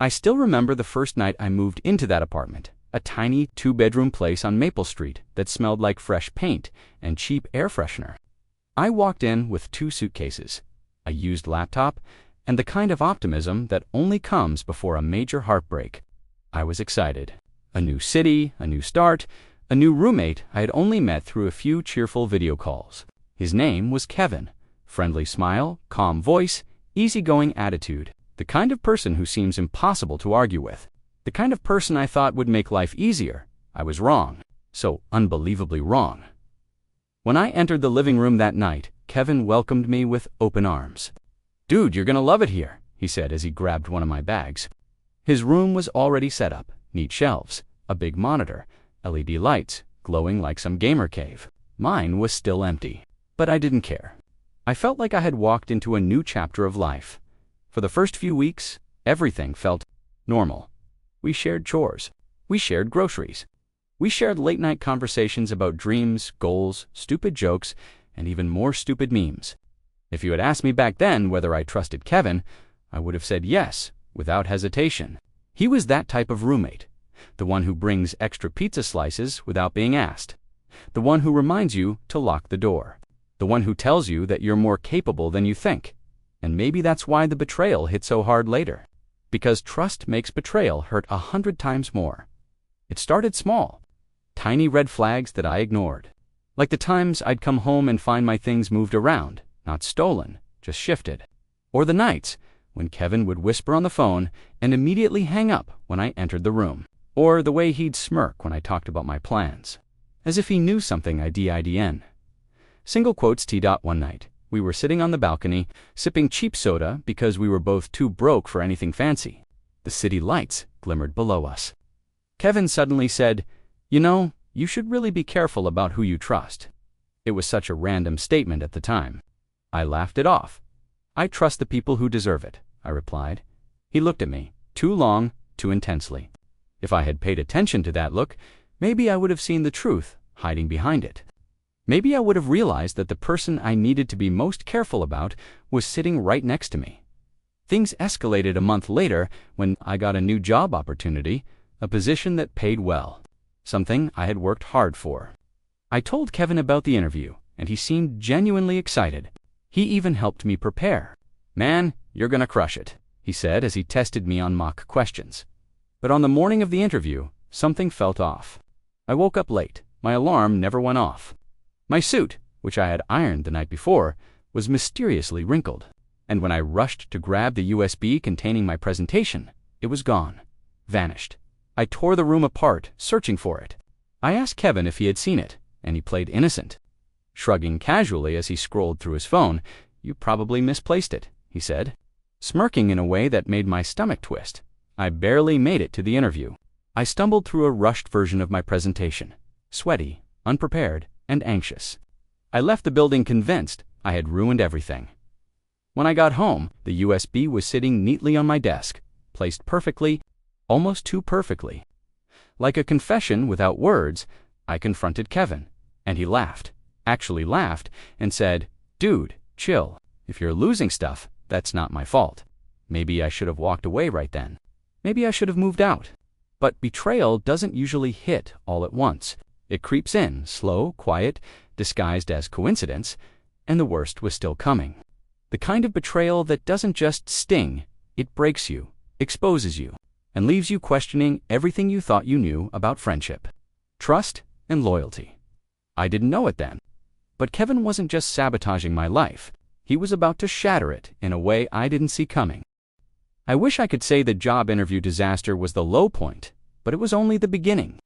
I still remember the first night I moved into that apartment, a tiny two-bedroom place on Maple Street that smelled like fresh paint and cheap air freshener. I walked in with 2 suitcases, a used laptop, and the kind of optimism that only comes before a major heartbreak. I was excited. A new city, a new start, a new roommate I had only met through a few cheerful video calls. His name was Kevin. Friendly smile, calm voice, easygoing attitude. The kind of person who seems impossible to argue with. The kind of person I thought would make life easier. I was wrong. So unbelievably wrong. When I entered the living room that night, Kevin welcomed me with open arms. "Dude, you're gonna love it here," he said as he grabbed one of my bags. His room was already set up. Neat shelves, a big monitor, LED lights, glowing like some gamer cave. Mine was still empty. But I didn't care. I felt like I had walked into a new chapter of life. For the first few weeks, everything felt normal. We shared chores. We shared groceries. We shared late-night conversations about dreams, goals, stupid jokes, and even more stupid memes. If you had asked me back then whether I trusted Kevin, I would have said yes, without hesitation. He was that type of roommate. The one who brings extra pizza slices without being asked. The one who reminds you to lock the door. The one who tells you that you're more capable than you think. And maybe that's why the betrayal hit so hard later. Because trust makes betrayal hurt 100 times more. It started small. Tiny red flags that I ignored. Like the times I'd come home and find my things moved around, not stolen, just shifted. Or the nights when Kevin would whisper on the phone and immediately hang up when I entered the room. Or the way he'd smirk when I talked about my plans. As if he knew something I didn't. Single quotes T. One night, we were sitting on the balcony, sipping cheap soda because we were both too broke for anything fancy. The city lights glimmered below us. Kevin suddenly said, "You know, you should really be careful about who you trust." It was such a random statement at the time. I laughed it off. "I trust the people who deserve it," I replied. He looked at me, too long, too intensely. If I had paid attention to that look, maybe I would have seen the truth hiding behind it. Maybe I would have realized that the person I needed to be most careful about was sitting right next to me. Things escalated a month later when I got a new job opportunity, a position that paid well, something I had worked hard for. I told Kevin about the interview, and he seemed genuinely excited. He even helped me prepare. "Man, you're gonna crush it," he said as he tested me on mock questions. But on the morning of the interview, something felt off. I woke up late. My alarm never went off. My suit, which I had ironed the night before, was mysteriously wrinkled. And when I rushed to grab the USB containing my presentation, it was gone. Vanished. I tore the room apart, searching for it. I asked Kevin if he had seen it, and he played innocent. Shrugging casually as he scrolled through his phone, "You probably misplaced it," he said. Smirking in a way that made my stomach twist. I barely made it to the interview. I stumbled through a rushed version of my presentation, sweaty, unprepared, and anxious. I left the building convinced I had ruined everything. When I got home, the USB was sitting neatly on my desk, placed perfectly, almost too perfectly. Like a confession without words, I confronted Kevin, and he laughed, actually laughed, and said, "Dude, chill. If you're losing stuff, that's not my fault." Maybe I should have walked away right then. Maybe I should have moved out. But betrayal doesn't usually hit all at once. It creeps in, slow, quiet, disguised as coincidence, and the worst was still coming. The kind of betrayal that doesn't just sting, it breaks you, exposes you, and leaves you questioning everything you thought you knew about friendship, trust, and loyalty. I didn't know it then. But Kevin wasn't just sabotaging my life. He was about to shatter it in a way I didn't see coming. I wish I could say the job interview disaster was the low point, but it was only the beginning.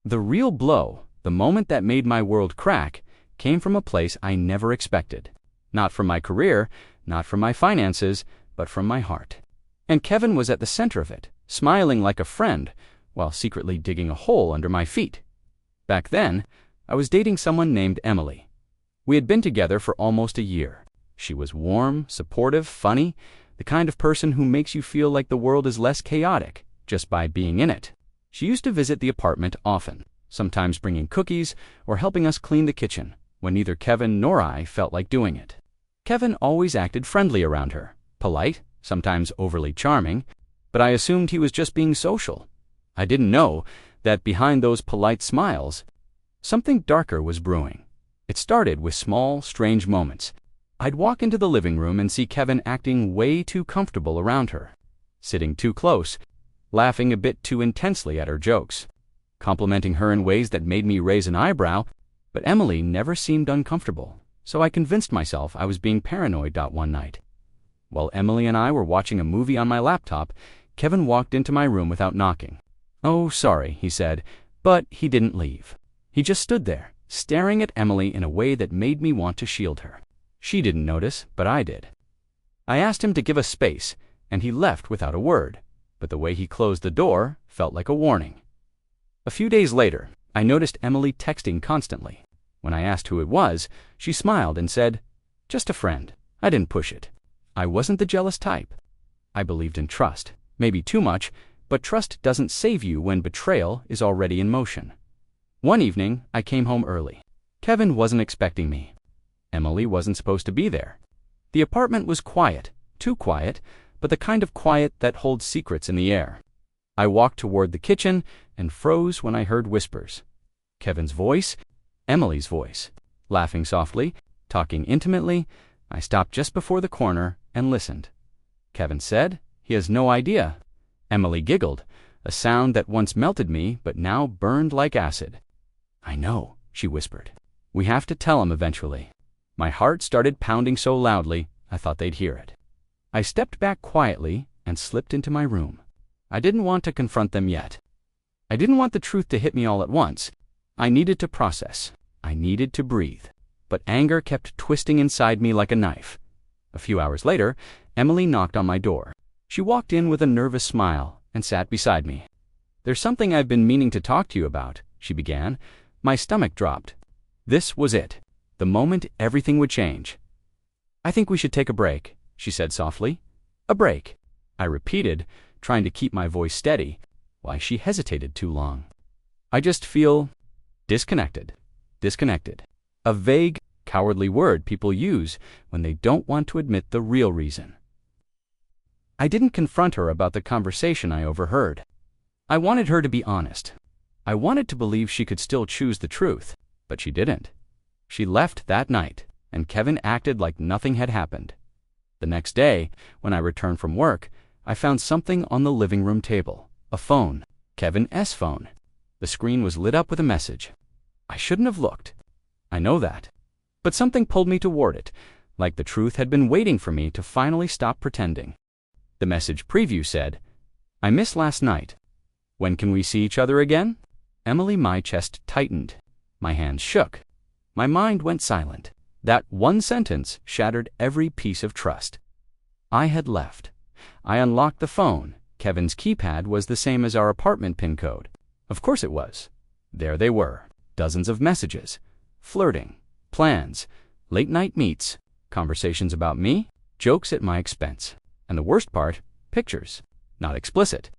The real blow, the moment that made my world crack, came from a place I never expected. Not from my career, not from my finances, but from my heart. And Kevin was at the center of it, smiling like a friend, while secretly digging a hole under my feet. Back then, I was dating someone named Emily. We had been together for almost a year. She was warm, supportive, funny, the kind of person who makes you feel like the world is less chaotic just by being in it. She used to visit the apartment often, sometimes bringing cookies or helping us clean the kitchen when neither Kevin nor I felt like doing it. Kevin always acted friendly around her, polite, sometimes overly charming, but I assumed he was just being social. I didn't know that behind those polite smiles, something darker was brewing. It started with small, strange moments. I'd walk into the living room and see Kevin acting way too comfortable around her, sitting too close, laughing a bit too intensely at her jokes, complimenting her in ways that made me raise an eyebrow, but Emily never seemed uncomfortable, so I convinced myself I was being paranoid. One night, while Emily and I were watching a movie on my laptop, Kevin walked into my room without knocking. "Oh, sorry," he said, but he didn't leave. He just stood there, staring at Emily in a way that made me want to shield her. She didn't notice, but I did. I asked him to give us space, and he left without a word, but the way he closed the door felt like a warning. A few days later, I noticed Emily texting constantly. When I asked who it was, she smiled and said, "Just a friend." I didn't push it. I wasn't the jealous type. I believed in trust, maybe too much, but trust doesn't save you when betrayal is already in motion. One evening, I came home early. Kevin wasn't expecting me. Emily wasn't supposed to be there. The apartment was quiet, too quiet, but the kind of quiet that holds secrets in the air. I walked toward the kitchen and froze when I heard whispers. Kevin's voice, Emily's voice, laughing softly, talking intimately. I stopped just before the corner and listened. Kevin said, "He has no idea." Emily giggled, a sound that once melted me but now burned like acid. "I know," she whispered. "We have to tell him eventually." My heart started pounding so loudly, I thought they'd hear it. I stepped back quietly and slipped into my room. I didn't want to confront them yet. I didn't want the truth to hit me all at once. I needed to process. I needed to breathe. But anger kept twisting inside me like a knife. A few hours later, Emily knocked on my door. She walked in with a nervous smile and sat beside me. "There's something I've been meaning to talk to you about," she began. My stomach dropped. This was it. The moment everything would change. "I think we should take a break," she said softly. "A break," I repeated, trying to keep my voice steady. Why she hesitated too long. "I just feel disconnected." Disconnected. A vague, cowardly word people use when they don't want to admit the real reason. I didn't confront her about the conversation I overheard. I wanted her to be honest. I wanted to believe she could still choose the truth, but she didn't. She left that night, and Kevin acted like nothing had happened. The next day, when I returned from work, I found something on the living room table. A phone. Kevin's phone. The screen was lit up with a message. I shouldn't have looked. I know that. But something pulled me toward it, like the truth had been waiting for me to finally stop pretending. The message preview said, "I missed last night. When can we see each other again?" Emily, my chest tightened. My hands shook. My mind went silent. That one sentence shattered every piece of trust. I had left. I unlocked the phone. Kevin's keypad was the same as our apartment PIN code. Of course it was. There they were. Dozens of messages. Flirting. Plans. Late-night meets. Conversations about me. Jokes at my expense. And the worst part, pictures. Not explicit,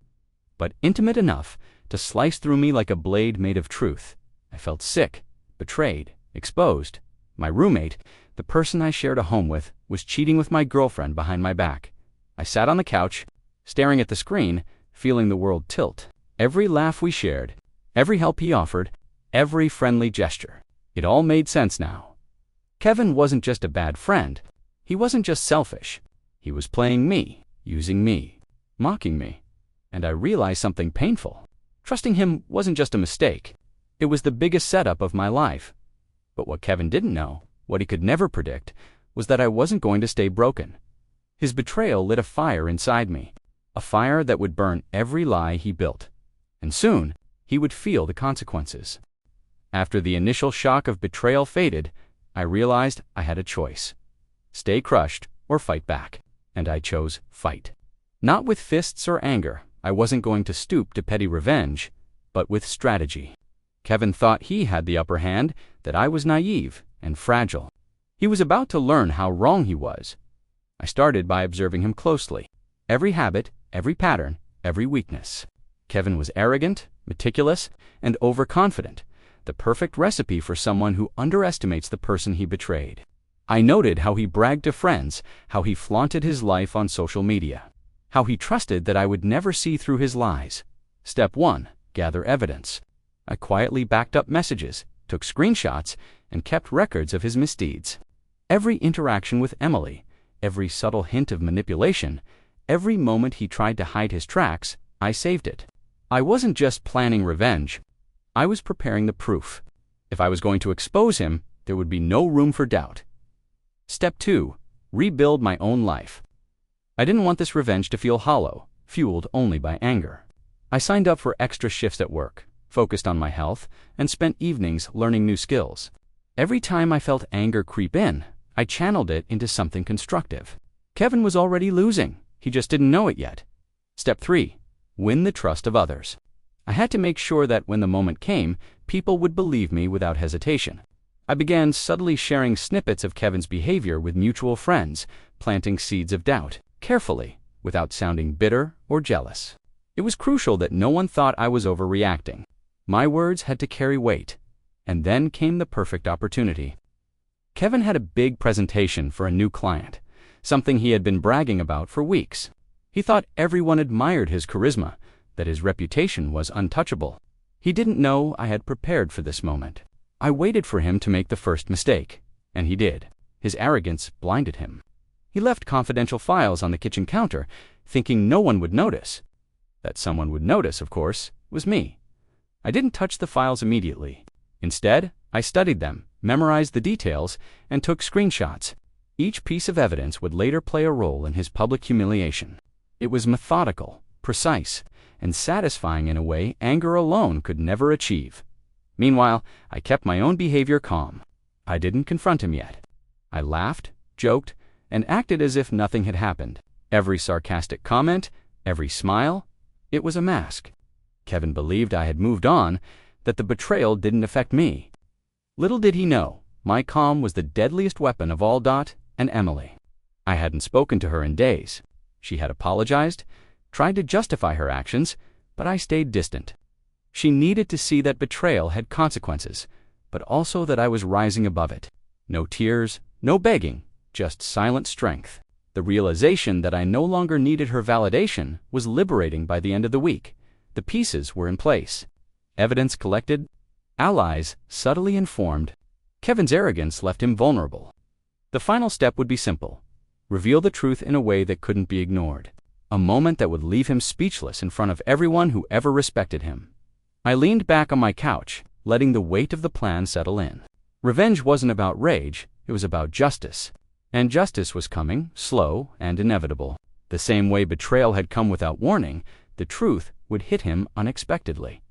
but intimate enough to slice through me like a blade made of truth. I felt sick, betrayed, exposed. My roommate, the person I shared a home with, was cheating with my girlfriend behind my back. I sat on the couch, staring at the screen, feeling the world tilt. Every laugh we shared, every help he offered, every friendly gesture. It all made sense now. Kevin wasn't just a bad friend. He wasn't just selfish. He was playing me, using me, mocking me. And I realized something painful. Trusting him wasn't just a mistake. It was the biggest setup of my life. But what Kevin didn't know, what he could never predict, was that I wasn't going to stay broken. His betrayal lit a fire inside me, a fire that would burn every lie he built. And soon, he would feel the consequences. After the initial shock of betrayal faded, I realized I had a choice. Stay crushed or fight back. And I chose fight. Not with fists or anger. I wasn't going to stoop to petty revenge, but with strategy. Kevin thought he had the upper hand, that I was naive and fragile. He was about to learn how wrong he was. I started by observing him closely. Every habit, every pattern, every weakness. Kevin was arrogant, meticulous, and overconfident, the perfect recipe for someone who underestimates the person he betrayed. I noted how he bragged to friends, how he flaunted his life on social media. how he trusted that I would never see through his lies. Step 1. Gather evidence. I quietly backed up messages, took screenshots, and kept records of his misdeeds. Every interaction with Emily, every subtle hint of manipulation, every moment he tried to hide his tracks, I saved it. I wasn't just planning revenge. I was preparing the proof. If I was going to expose him, there would be no room for doubt. Step 2. Rebuild my own life. I didn't want this revenge to feel hollow, fueled only by anger. I signed up for extra shifts at work, focused on my health, and spent evenings learning new skills. Every time I felt anger creep in, I channeled it into something constructive. Kevin was already losing. He just didn't know it yet. Step 3. Win the trust of others. I had to make sure that when the moment came, people would believe me without hesitation. I began subtly sharing snippets of Kevin's behavior with mutual friends, planting seeds of doubt, carefully, without sounding bitter or jealous. It was crucial that no one thought I was overreacting. My words had to carry weight. And then came the perfect opportunity. Kevin had a big presentation for a new client, something he had been bragging about for weeks. He thought everyone admired his charisma, that his reputation was untouchable. He didn't know I had prepared for this moment. I waited for him to make the first mistake, and he did. His arrogance blinded him. He left confidential files on the kitchen counter, thinking no one would notice. That someone would notice, of course, was me. I didn't touch the files immediately. Instead, I studied them, memorized the details, and took screenshots. Each piece of evidence would later play a role in his public humiliation. It was methodical, precise, and satisfying in a way anger alone could never achieve. Meanwhile, I kept my own behavior calm. I didn't confront him yet. I laughed, joked, and acted as if nothing had happened. Every sarcastic comment, every smile, it was a mask. Kevin believed I had moved on, that the betrayal didn't affect me. Little did he know, my calm was the deadliest weapon of all. And Emily. I hadn't spoken to her in days. She had apologized, tried to justify her actions, but I stayed distant. She needed to see that betrayal had consequences, but also that I was rising above it. No tears, no begging, just silent strength. The realization that I no longer needed her validation was liberating by the end of the week. The pieces were in place. Evidence collected, allies subtly informed. Kevin's arrogance left him vulnerable. The final step would be simple. Reveal the truth in a way that couldn't be ignored. A moment that would leave him speechless in front of everyone who ever respected him. I leaned back on my couch, letting the weight of the plan settle in. Revenge wasn't about rage, it was about justice. And justice was coming, slow and inevitable. The same way betrayal had come without warning, the truth would hit him unexpectedly.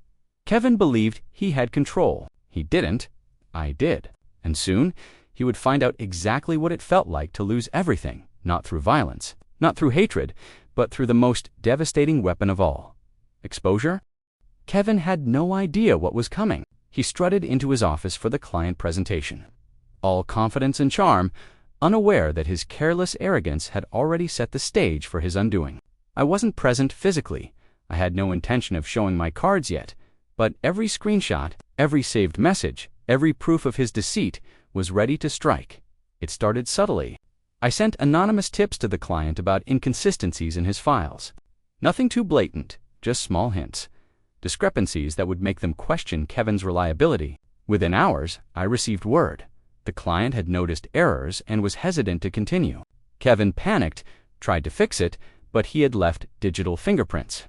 Kevin believed he had control. He didn't. I did. And soon, he would find out exactly what it felt like to lose everything, not through violence, not through hatred, but through the most devastating weapon of all. Exposure? Kevin had no idea what was coming. He strutted into his office for the client presentation. All confidence and charm, unaware that his careless arrogance had already set the stage for his undoing. I wasn't present physically. I had no intention of showing my cards yet, but every screenshot, every saved message, every proof of his deceit was ready to strike. It started subtly. I sent anonymous tips to the client about inconsistencies in his files. Nothing too blatant, just small hints. Discrepancies that would make them question Kevin's reliability. Within hours, I received word. The client had noticed errors and was hesitant to continue. Kevin panicked, tried to fix it, but he had left digital fingerprints.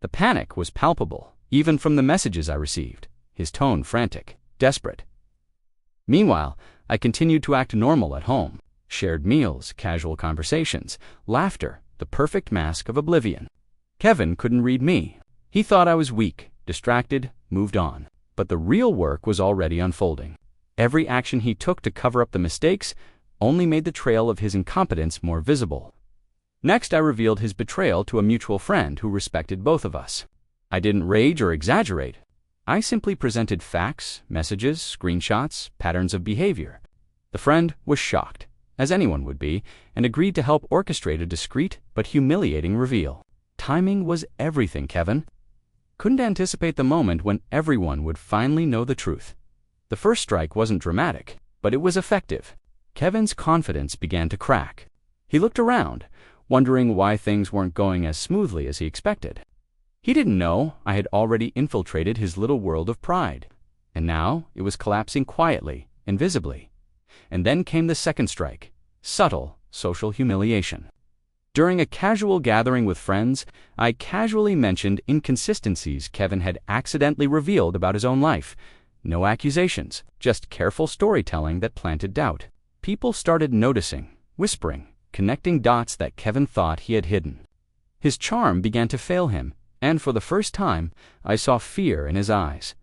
The panic was palpable, even from the messages I received, his tone frantic, desperate. Meanwhile, I continued to act normal at home. Shared meals, casual conversations, laughter, the perfect mask of oblivion. Kevin couldn't read me. He thought I was weak, distracted, moved on. But the real work was already unfolding. Every action he took to cover up the mistakes only made the trail of his incompetence more visible. Next, I revealed his betrayal to a mutual friend who respected both of us. I didn't rage or exaggerate. I simply presented facts, messages, screenshots, patterns of behavior. The friend was shocked, as anyone would be, and agreed to help orchestrate a discreet but humiliating reveal. Timing was everything, Kevin. Couldn't anticipate the moment when everyone would finally know the truth. The first strike wasn't dramatic, but it was effective. Kevin's confidence began to crack. He looked around, wondering why things weren't going as smoothly as he expected. He didn't know I had already infiltrated his little world of pride, and now it was collapsing quietly, invisibly. And then came the second strike, subtle social humiliation. During a casual gathering with friends, I casually mentioned inconsistencies Kevin had accidentally revealed about his own life. No accusations, just careful storytelling that planted doubt. People started noticing, whispering, connecting dots that Kevin thought he had hidden. His charm began to fail him, and for the first time, I saw fear in his eyes.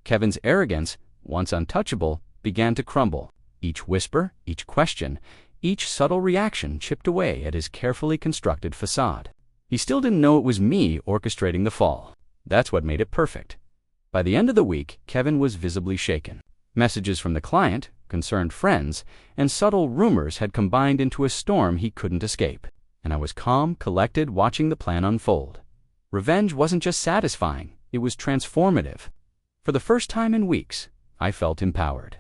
Kevin's arrogance, once untouchable, began to crumble. Each whisper, each question, each subtle reaction chipped away at his carefully constructed facade. He still didn't know it was me orchestrating the fall. That's what made it perfect. By the end of the week, Kevin was visibly shaken. Messages from the client, concerned friends, and subtle rumors had combined into a storm he couldn't escape. And I was calm, collected, watching the plan unfold. Revenge wasn't just satisfying, it was transformative. For the first time in weeks, I felt empowered.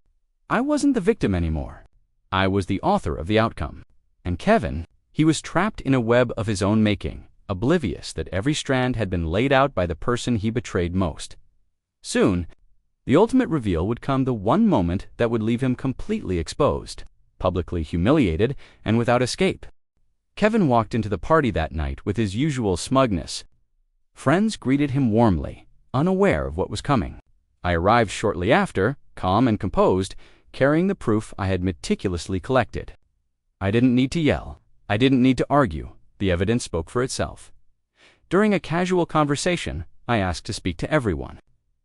I wasn't the victim anymore. I was the author of the outcome. And Kevin, he was trapped in a web of his own making, oblivious that every strand had been laid out by the person he betrayed most. Soon, the ultimate reveal would come, the one moment that would leave him completely exposed, publicly humiliated, and without escape. Kevin walked into the party that night with his usual smugness. Friends greeted him warmly, unaware of what was coming. I arrived shortly after, calm and composed, carrying the proof I had meticulously collected. I didn't need to yell. I didn't need to argue. The evidence spoke for itself. During a casual conversation, I asked to speak to everyone.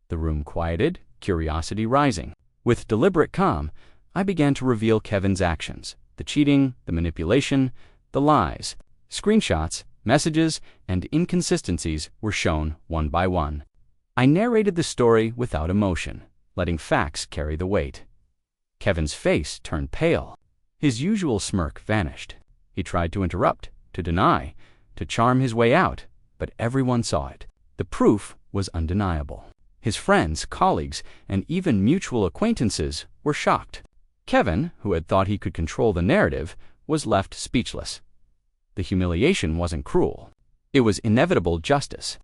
The room quieted, curiosity rising. With deliberate calm, I began to reveal Kevin's actions, the cheating, the manipulation, the lies. Screenshots, messages, and inconsistencies were shown one by one. I narrated the story without emotion, letting facts carry the weight. Kevin's face turned pale. His usual smirk vanished. He tried to interrupt, to deny, to charm his way out, but everyone saw it. The proof was undeniable. His friends, colleagues, and even mutual acquaintances were shocked. Kevin, who had thought he could control the narrative, was left speechless. The humiliation wasn't cruel. It was inevitable justice.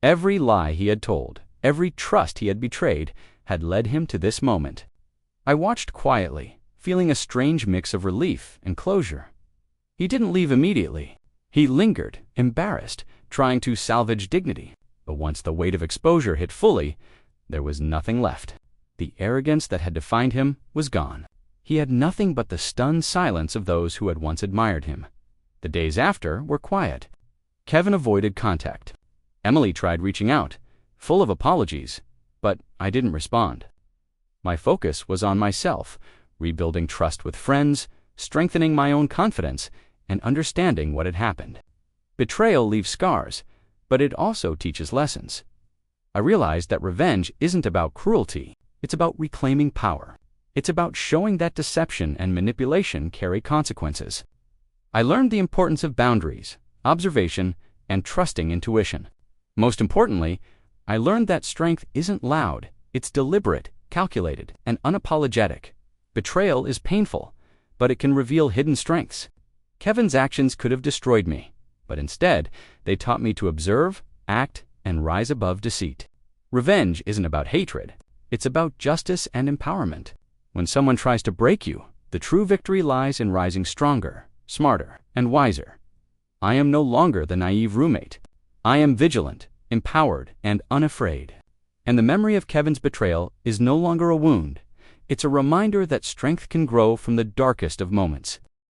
Every lie he had told, every trust he had betrayed, had led him to this moment. I watched quietly, feeling a strange mix of relief and closure. He didn't leave immediately. He lingered, embarrassed, trying to salvage dignity. But once the weight of exposure hit fully, there was nothing left. The arrogance that had defined him was gone. He had nothing but the stunned silence of those who had once admired him. The days after were quiet. Kevin avoided contact. Emily tried reaching out, full of apologies, but I didn't respond. My focus was on myself, rebuilding trust with friends, strengthening my own confidence, and understanding what had happened. Betrayal leaves scars, but it also teaches lessons. I realized that revenge isn't about cruelty, it's about reclaiming power. It's about showing that deception and manipulation carry consequences. I learned the importance of boundaries, observation, and trusting intuition. Most importantly, I learned that strength isn't loud, it's deliberate, calculated, and unapologetic. Betrayal is painful, but it can reveal hidden strengths. Kevin's actions could have destroyed me, but instead, they taught me to observe, act, and rise above deceit. Revenge isn't about hatred, it's about justice and empowerment. When someone tries to break you, the true victory lies in rising stronger, smarter, and wiser. I am no longer the naive roommate. I am vigilant, empowered, and unafraid. And the memory of Kevin's betrayal is no longer a wound. It's a reminder that strength can grow from the darkest of moments.